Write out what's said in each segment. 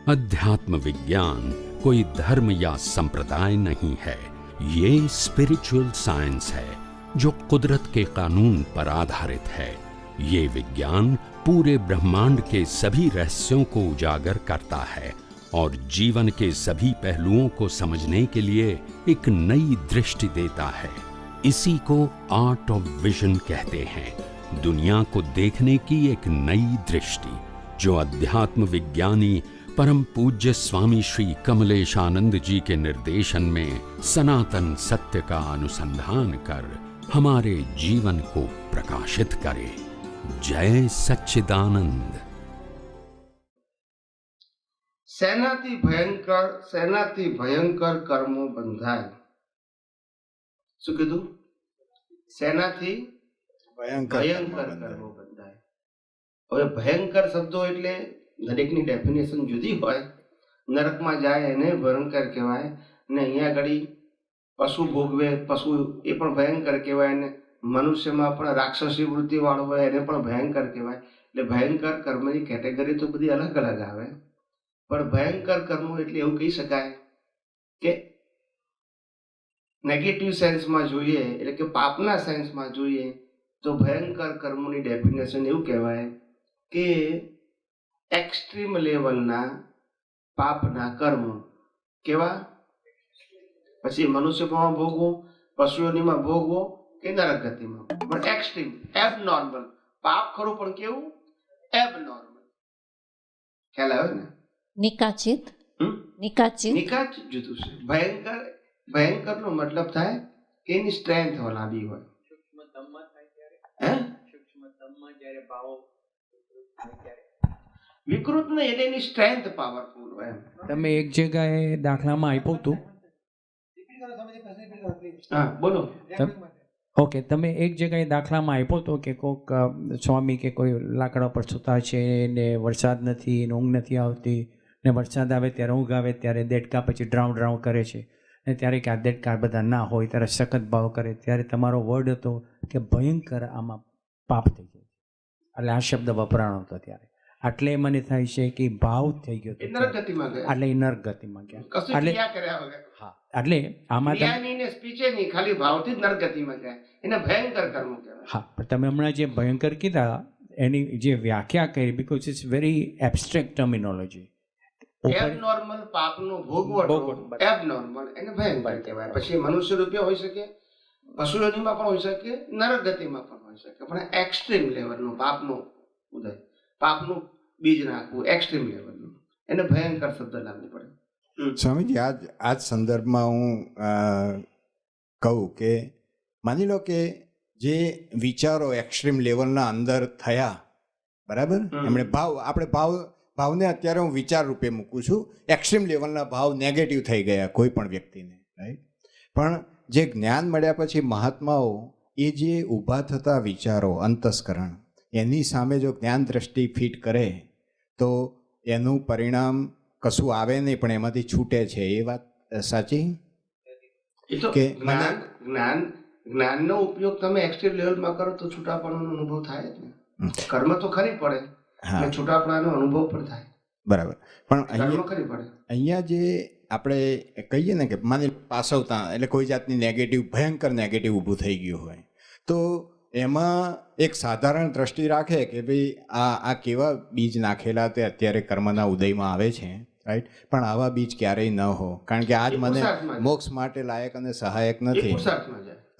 अध्यात्म विज्ञान कोई धर्म या संप्रदाय नहीं है, ये स्पिरिचुअल साइंस है जो कुदरत के कानून पर आधारित है। ये विज्ञान पूरे ब्रह्मांड के सभी रहस्यों को उजागर करता है और जीवन के सभी पहलुओं को समझने के लिए एक नई दृष्टि देता है। इसी को आर्ट ऑफ विजन कहते हैं, दुनिया को देखने की एक नई दृष्टि, जो अध्यात्म विज्ञानी परम पूज्य स्वामी श्री कमलेशानंद जी के निर्देशन में सनातन सत्य का अनुसंधान कर हमारे जीवन को प्रकाशित करे। जय सच्चिदानंद। सेनाथी भयंकर कर्मो बंधाय। શું કીધું? સેનાથી ભયંકર કર્મો બંધાય। હવે ભયંકર શબ્દો એટલે દરેકની ડેફિનેશન જુદી હોય। નરકમાં જાય એને ભયંકર કહેવાય, ને અહીંયા ઘડી પશુ ભોગવે, પશુ એ પણ ભયંકર કહેવાય, ને મનુષ્યમાં પણ રાક્ષસી વૃત્તિ વાળો હોય એને પણ ભયંકર કહેવાય। એટલે ભયંકર કર્મની કેટેગરી તો બધી અલગ અલગ આવે, પણ ભયંકર કર્મો એટલે એવું કહી શકાય કે નેગેટિવ સેન્સમાં જોઈએ, એટલે કે પાપના સેન્સમાં જોઈએ તો ભયંકર કર્મોની ડેફિનેશન એવું કહેવાય કે એક્સ્ટ્રીમ લેવલના પાપના કર્મો કેવા, પછી મનુષ્યમાં ભોગવો, પશુઓનીમાં ભોગવો કે નરક ગતિમાં, પણ એક્સ્ટ્રીમ એબનોર્મલ પાપ ખરું, પણ કેવું એબનોર્મલ, ખ્યાલ આવે ને? નિકાચિત જુદું છે। ભયંકર નો મતલબ થાય કે એની સ્ટ્રેન્થ લાંબી હોય। વિકૃત ને એટલે એની સ્ટ્રેન્થ પાવરફુલ હોય। તમે એક જગ્યાએ દાખલામાં આપ્યું હતું, હા બોલો। ઓકે, તમે એક જગ્યાએ દાખલામાં આપ્યો હતો કે કોઈક સ્વામી કે કોઈ લાકડા પર સૂતા છે ને વરસાદ નથી ને ઊંઘ નથી આવતી, ને વરસાદ આવે ત્યારે ઊંઘ આવે ત્યારે દેડકા પછી ડ્રાઉં કરે છે, ને ત્યારે કે આ દેડકા બધા ના હોય ત્યારે સખત ભાવ કરે, ત્યારે તમારો વર્ડ હતો કે ભયંકર આમાં પાપ થઈ જાય, એટલે આ શબ્દ વપરાણો હતો ત્યારે, એટલે મને થાય છે કે ભાવ થઈ ગયો, એટલે નરક ગતિમાં ગયા, હા, એટલે આમાં ખાલી ભાવથી જ નરક ગતિમાં ગયા, એને ભયંકર કર્મ કહેવાય। હા, પણ તમે હમણાં જે ભયંકર કીધા એની જે વ્યાખ્યા કરી, because it's very abstract terminology. Abnormal પાપનો ભોગવટો એબનોર્મલ એને ભયંકર કહેવાય। પછી મનુષ્ય રૂપે હોઈ શકે, પશુઓનીમાં પણ હોઈ શકે, નરક ગતિમાં પણ હોઈ શકે, પણ એક્સ્ટ્રીમ લેવલનો પાપનો ઉદય, પાપનું બીજ નાખવું એક્સ્ટ્રીમ લેવલનું, એને ભયંકર શબ્દ લાગુ પડે। સ્વામીજી, આ જ સંદર્ભમાં હું કહું કે માની લો કે જે વિચારો એક્સ્ટ્રીમ લેવલના અંદર થયા, બરાબર, એમણે ભાવને અત્યારે હું વિચાર રૂપે મૂકું છું, એક્સ્ટ્રીમ લેવલના ભાવ નેગેટિવ થઈ ગયા કોઈ પણ વ્યક્તિને, રાઈટ, પણ જે જ્ઞાન મળ્યા પછી મહાત્માઓ એ જે ઊભા થતા વિચારો અંતસ્કરણ એની સામે જો જ્ઞાન દ્રષ્ટિ ફિટ કરે તો એનું પરિણામ કશું આવે નહીં, પણ એમાંથી છૂટે છે, એ વાત સાચી? કે જ્ઞાનનો ઉપયોગ તમે એક્સ્ટ્રીમ લેવલમાં કરો તો છૂટાપણાનો અનુભવ થાય જ ને, કર્મ તો ખરી પડે, છૂટાપણાનો અનુભવ પણ થાય, બરાબર, પણ અહીંયા જે આપણે કહીએ ને કે માની પાસવતા એટલે કોઈ જાતની નેગેટિવ, ભયંકર નેગેટિવ ઊભું થઈ ગયું હોય તો એમાં એક સાધારણ દ્રષ્ટિ રાખે કે ભાઈ આ કેવા બીજ નાખેલા તે અત્યારે કર્મના ઉદયમાં આવે છે, રાઈટ, પણ આવા બીજ ક્યારેય ન હો, કારણ કે આજ મને મોક્ષ માટે લાયક અને સહાયક નથી,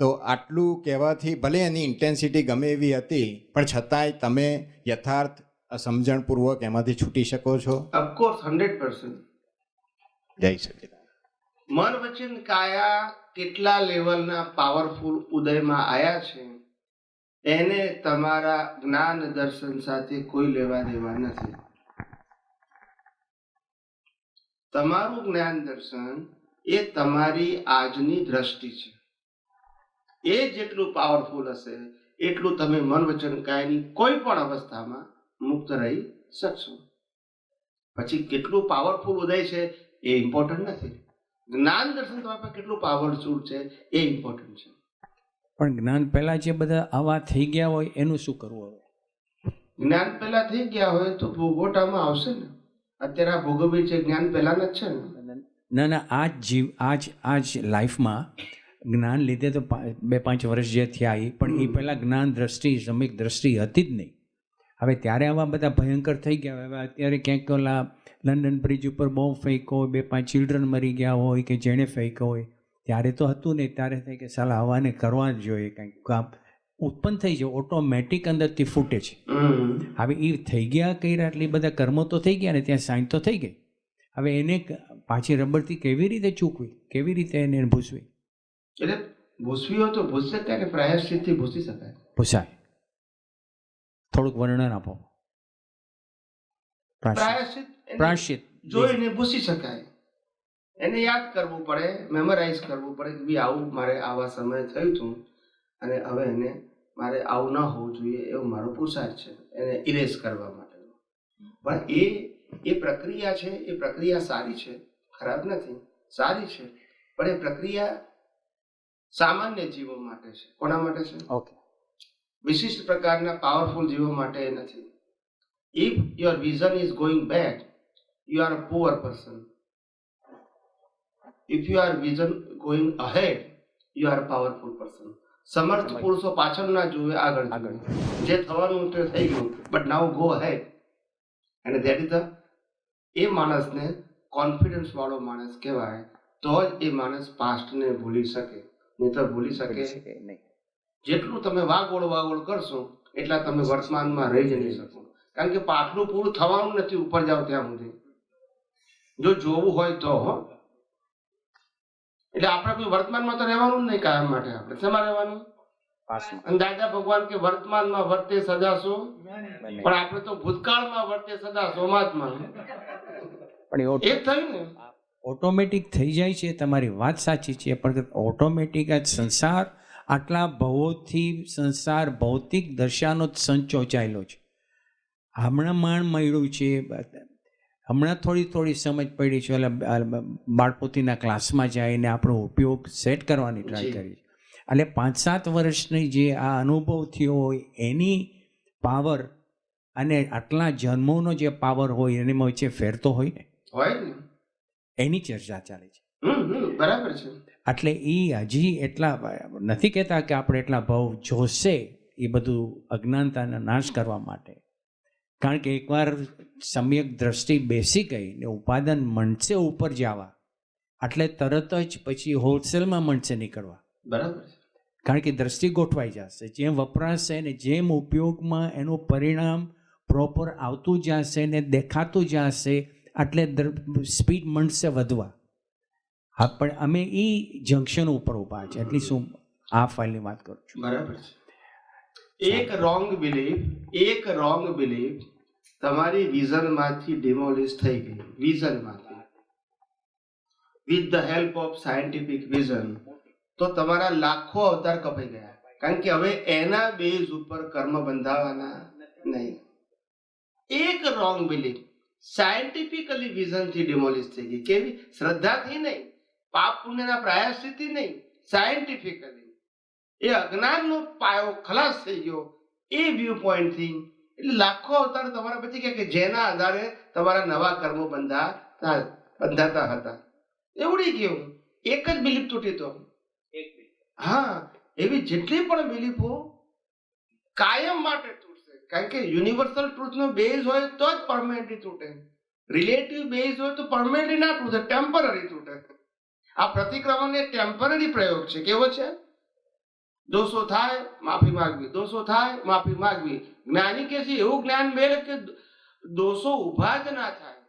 તો આટલું કહેવાથી ભલે એની ઇન્ટેન્સિટી ગમે એવી હતી પણ છતાંય તમે યથાર્થ સમજણપૂર્વક એમાંથી છૂટી શકો છો? ઓફકોર્સ, 100%। જય સચ્ચિદાનંદ। મન વચન કાયા કેટલા લેવલના પાવરફુલ ઉદયમાં આયા છે એને તમારા જ્ઞાન દર્શન સાથે કોઈ લેવા દેવા નથી। તમારું જ્ઞાન દર્શન એ તમારી આજની દ્રષ્ટિ છે, એ જેટલું પાવરફુલ હશે એટલું તમે મન વચન કાયાની કોઈ પણ અવસ્થામાં મુક્ત રહી શકશો। પછી કેટલું પાવરફુલ ઉદય છે એ ઇમ્પોર્ટન્ટ નથી, જ્ઞાન દર્શન તમારા પાસે કેટલું પાવરફુલ છે એ ઇમ્પોર્ટન્ટ છે। પણ જ્ઞાન પહેલા જે બધા આવા થઈ ગયા હોય એનું શું કરવું? હવે જ્ઞાન પહેલા થઈ ગયા હોય તો ભોગવટામાં આવશે ને, અત્યારે આ ભોગવ્યું છે જ્ઞાન પહેલાના જ છે ને. ના આ જ લાઈફમાં જ્ઞાન લીધે તો 2-5 વર્ષ જે થયા એ પણ એ પહેલાં જ્ઞાન દ્રષ્ટિ સમ્યક દ્રષ્ટિ હતી જ નહીં. હવે ત્યારે આવા બધા ભયંકર થઈ ગયા. હવે અત્યારે ક્યાંક ઓલા લંડન બ્રિજ ઉપર બોમ્બ ફેંક્યો હોય, 2-5 ચિલ્ડ્રન મરી ગયા હોય કે જેણે ફેંક્યો હોય, ત્યારે તો હતું નહીં. ત્યારે થાય કે સાલા હવાને કરવા જ જોઈએ, કંઈક કામ ઉત્પન્ન થઈ જાય ઓટોમેટિક અંદરથી ફૂટે છે. હવે એ થઈ ગયા કર્યા એટલે બધા કર્મો તો થઈ ગયા ને ત્યાં સાઈન તો થઈ ગઈ. હવે એને પાછી રબરથી કેવી રીતે ચૂકવી, કેવી રીતે એને ભૂસવી? એટલે ભૂસવી હોય તો ભૂસી શકાય કે પ્રાયશ્ચિતથી ભૂસી શકાય? ભૂસાય. થોડુંક વર્ણન આપો. પ્રાયશ્ચિત જોઈને ભૂસી શકાય. એને યાદ કરવું પડે, મેમોરાઇઝ કરવું પડે કે ભાઈ આવું મારે આવા સમયે થયું હતું અને હવે એને મારે આવું ન હોવું જોઈએ એવું મારો પુરુષાર્થ છે, એને ઇરેઝ કરવા માટે. પણ એ પ્રક્રિયા છે, એ પ્રક્રિયા સારી છે, ખરાબ નથી, સારી છે. પણ એ પ્રક્રિયા સામાન્ય જીવો માટે છે. કોના માટે છે? ઓકે. વિશિષ્ટ પ્રકારના પાવરફુલ જીવો માટે એ નથી. If your vision is going back, you are a poor person. If you are vision going ahead, you are a powerful person. સમર્થ પુરુષો પાછળ ના જોવે, આગળ આગળ. જે થવાનું તે થઈ ગયું, બટ નાઉ ગો અહેડ. અને ધેટ ઇઝ ધ, એ માણસને કોન્ફિડન્સ વાળો માણસ કહેવાય. તો જ એ માણસ પાસ્ટને ભૂલી શકે, નહીં તો ભૂલી શકે નહીં. જેટલું તમે વાગોળ કરશો એટલા તમે વર્તમાનમાં રહી જ નહીં શકો. કારણ કે પાછલું પૂરું થવાનું નથી ઉપર જાવ ત્યાં સુધી, જો જોવું હોય તો. એટલે આપણે કોઈ વર્તમાનમાં તો રહેવાનું જ નહીં કાયમ માટે. આપણે શેમાં રહેવાનું? અને દાદા ભગવાન કે વર્તમાનમાં વર્તે સદા સો, પણ આપણે તો ભૂતકાળમાં વર્તે સદા સોમાત્મા. પણ એ થયું ને ઓટોમેટિક થઈ જાય છે. તમારી વાત સાચી છે, પણ ઓટોમેટિક આ સંસાર આટલા ભવોથી સંસાર ભૌતિક દશાનો જ સંચો ચાલ્યો છે. હમણાં માણ મળ્યું છે, હમણાં થોડી સમજ પડી છે. એટલે બાળપોતીના ક્લાસમાં જઈને આપણો ઉપયોગ સેટ કરવાની ટ્રાય કરી. એટલે 5-7 વર્ષની જે આ અનુભવ થયો હોય એની પાવર અને આટલા જન્મોનો જે પાવર હોય એની વચ્ચે ફેર તો હોય ને, એની ચર્ચા ચાલે છે. બરાબર છે. એટલે એ હજી એટલા નથી કહેતા કે આપણે એટલા ભાવ જોશે એ બધું અજ્ઞાનતાનો નાશ કરવા માટે. કારણ કે એકવાર સમ્યક દ્રષ્ટિ બેસી ગઈ ને ઉપાદાન મળશે ઉપર જવા, એટલે તરત જ પછી હોલસેલમાં મળશે નીકળવા. બરાબર. કારણ કે દ્રષ્ટિ ગોઠવાઈ જશે. જેમ વપરાશે ને જેમ ઉપયોગમાં એનું પરિણામ પ્રોપર આવતું જશે ને દેખાતું જશે, એટલે સ્પીડ મળશે વધવા. હા, પણ અમે એ જંક્શન ઉપર ઉભા છે. એટલી શું આ ફાઇલની વાત કરું છું. બરાબર છે. એક રોંગ બિલીફ તમારી વિઝનમાંથી ડિમોલિશ થઈ ગઈ. વિઝનમાંથી, with the help of scientific vision, તો તમારા લાખો અવતાર કપાઈ ગયા. કારણ કે હવે એના બેઝ ઉપર કર્મ બંધાવાના નહીં. એક રોંગ બિલીફ સાયન્ટિફિકલી વિઝનથી ડિમોલિશ થઈ ગઈ. કેવી? શ્રદ્ધાથી નહીં, પાપ પુણ્યના પ્રાયશ્ચિતથી નહીં, સાયન્ટિફિકલી. એ અજ્ઞાનનો પાયો ખલાસ થઈ ગયો એ વ્યૂ પોઈન્ટથી. એટલે લાખો અવતાર તમારા પછી કે જેના આધારે તમારા નવા કર્મો બંધાતા હતા એ ઉડી ગયું. એક જ બિલીફ તૂટી તો. હા, એવી જેટલી પણ બિલીફો કાયમ માટે તૂટશે. કારણ કે યુનિવર્સલ ટ્રુથનો બેઝ હોય તો જ પરમેનન્ટલી તૂટે. રિલેટિવ બેઝ હોય તો પરમેનન્ટલી ના તૂટે, ટેમ્પરરી તૂટે. આ પ્રતિક્રમણ એ ટેમ્પરરી પ્રયોગ છે. કેવો છે? દોષો થાય માફી માંગવી, દોષો થાય માફી માંગવી. જ્ઞાની કે છે એવું જ્ઞાન મેળવે કે દોષો ઉભા જ ના થાય.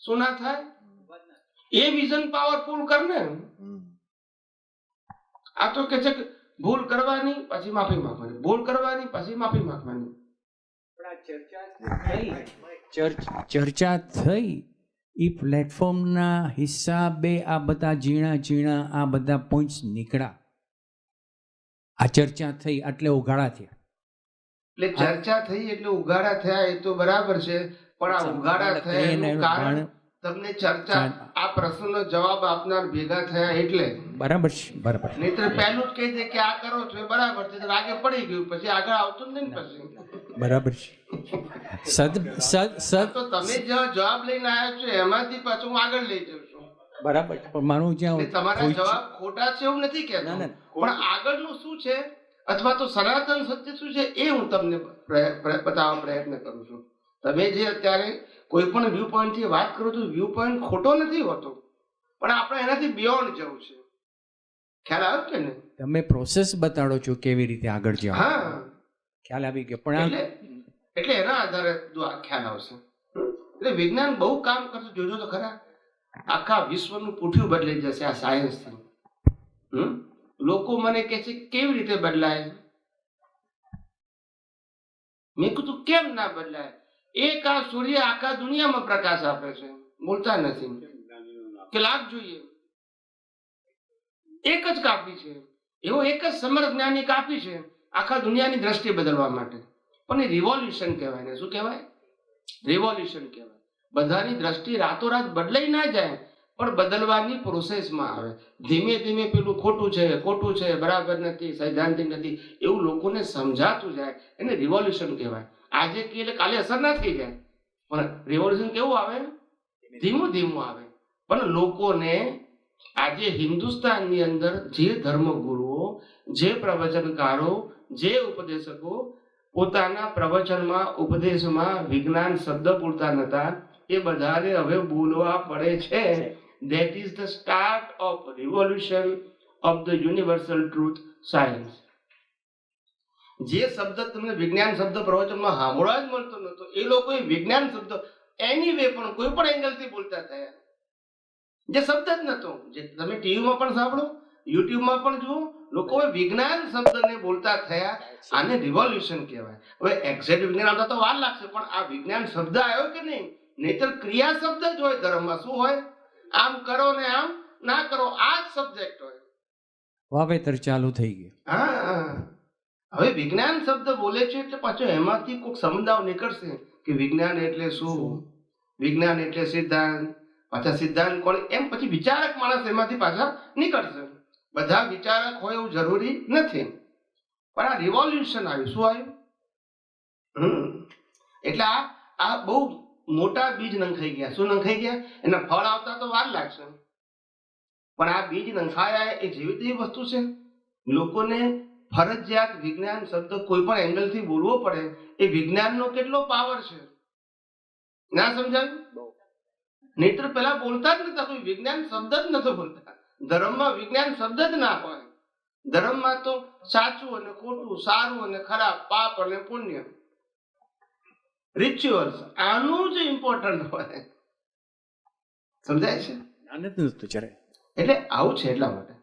શું ના થાય? એ વિઝન પાવરફુલ કરને. આ તો કે છે કે ભૂલ કરવાની પછી માફી માંગવાની, ભૂલ કરવાની પછી માફી માંગવાની. ચર્ચા થઈ એ પ્લેટફોર્મના હિસાબે આ બધા ઝીણા આ બધા પોઈન્ટ્સ નીકળ્યા. આ ચર્ચા થઈ એટલે ઉઘાડા થયા. એટલે ચર્ચા થઈ એટલે ઉઘાડા થયા, એ તો બરાબર છે. પણ આ ઉઘાડા થયા એનું કારણ તમને ચર્ચા, આ પ્રશ્નનો જવાબ આપનાર ભેગા થયા એટલે. બરાબર છે, બરાબર. નહીતર પહેલું જ કહી દે કે આ કરો છો એ બરાબર છે, આગે પડી ગયું, પછી આગળ આવતું જ નહીં. પછી બરાબર છે. તો તમે જે જવાબ લઈને આવ્યા છો એમાંથી પાછું હું આગળ લઈ જાઉં છું. બરાબર, પણ મારું જ્યાં તમારા જવાબ ખોટા છે એવું નથી કહેતો, પણ આગળનું શું છે અથવા તો સનાતન સત્ય શું છે એ હું તમને બતાવવા પ્રયત્ન કરું છું. તમે જે અત્યારે કોઈ પણ વ્યૂ પોઈન્ટ થી વાત કરો છો, વ્યૂ પોઈન્ટ ખોટો નથી હોતો, પણ આપણે એનાથી બિયોન્ડ જવું છે. ખ્યાલ આવ્યો કે ને? તમે પ્રોસેસ બતાડો છો કેવી રીતે આગળ જાવ. હા, ખ્યાલ આવી ગયો. પણ એટલે એના આધારે બધું આ ખ્યાલ આવશે. એટલે વિજ્ઞાન બહુ કામ કરશે, જોજો તો ખરા. આખા વિશ્વનું પૂઠ્યું બદલાઈ જશે આ સાયન્સથી. લોકો મને કહે છે કેવી રીતે બદલાય? મેં કીધું કેમ ના બદલાય? એક આ સૂર્ય આખા દુનિયામાં પ્રકાશ આપે છે, બોલતા નથી કે લાભ જોઈએ. એક જ કાપી છે, એવો એક જ સમર્થ જ્ઞાની કાપી છે આખા દુનિયાની દ્રષ્ટિ બદલવા માટે. પણ એ રિવોલ્યુશન કહેવાય ને. શું કહેવાય? રિવોલ્યુશન કહેવાય. બધાની દ્રષ્ટિ રાતોરાત બદલાઈ ના જાય, પણ બદલવાની પ્રોસેસમાં આવે. ધીમે ધીમે પેલું ખોટું છે, બરાબર નથી, સૈદ્ધાંતિક નથી, એવું લોકોને સમજાતું જાય, એને રિવોલ્યુશન કહેવાય. આજે કે એટલે કાલે અસર ના થઈ જાય, પણ રિવોલ્યુશન કેવું આવે? ધીમું ધીમું આવે. પણ લોકોને આજે હિન્દુસ્તાનની અંદર જે ધર્મગુરુઓ, જે પ્રવચનકારો, જે ઉપદેશકો પોતાના પ્રવચનમાં, ઉપદેશમાં વિજ્ઞાન શબ્દ બોલતા નતા, એ બધાને હવે બોલવા પડે છે. That is the start of revolution of the universal truth science. જે શબ્દ તમને વિજ્ઞાન શબ્દ પ્રવચનમાં સાંભળવા જ મળતો નતો, એ લોકોએ વિજ્ઞાન શબ્દ એનીવે પણ કોઈ પણ એંગલથી બોલતા થયા. જે શબ્દ જ નતો, જે તમે ટીવીમાં પણ સાંભળો, યુટ્યુબમાં પણ જુઓ, લોકોએ વિજ્ઞાન શબ્દને બોલતા થયા. આને રિવોલ્યુશન કહેવાય. હવે એક્ઝેક્ટ વિજ્ઞાન આવતા તો વાર લાગશે, પણ આ વિજ્ઞાન શબ્દ આવ્યો કે નહીં? નહીતર ક્રિયા શબ્દ જ હોય ધર્મમાં. શું હોય? આમ કરો ને આમ ના કરો, આ જ સબ્જેક્ટ હોય. વાવેતર ચાલુ થઈ ગયું. હા, હવે વિજ્ઞાન શબ્દ બોલે છે એટલે પાછો એમાંથી કોઈક સમજાવ નીકળશે કે વિજ્ઞાન એટલે શું, વિજ્ઞાન એટલે સિદ્ધાંત, પાછા સિદ્ધાંત કોણ, એમ પછી વિચારક માણસ એમાંથી પાછા નીકળશે. બધા વિચારક હોય એવું જરૂરી નથી, પણ આ રિવોલ્યુશન આવ્યું. શું આવ્યું? એટલે આ બહુ મોટા બીજ નંખાઈ ગયા. શું નંખાઈ ગયા? એના ફળ આવતા તો વાર લાગશે, પણ આ બીજ નંખાયા એ જેવી તેવી વસ્તુ છે. લોકોને ફરજિયાત વિજ્ઞાન શબ્દ કોઈ પણ એંગલથી બોલવો પડે. એ વિજ્ઞાનનો કેટલો પાવર છે, ના સમજાયું? નહીતર પેલા બોલતા જ નતા, કોઈ વિજ્ઞાન શબ્દ જ નતો બોલતા. ધર્મમાં વિજ્ઞાન શબ્દ જ ના હોય. ધર્મમાં તો સાચું અને ખોટું, સારું અને ખરાબ, પાપ અને પુણ્ય, રિચ્યુઅલ્સ, આનું જ ઇમ્પોર્ટન્ટ હોય. સમજાય છે? એટલે એટલે આવું છે. એટલા માટે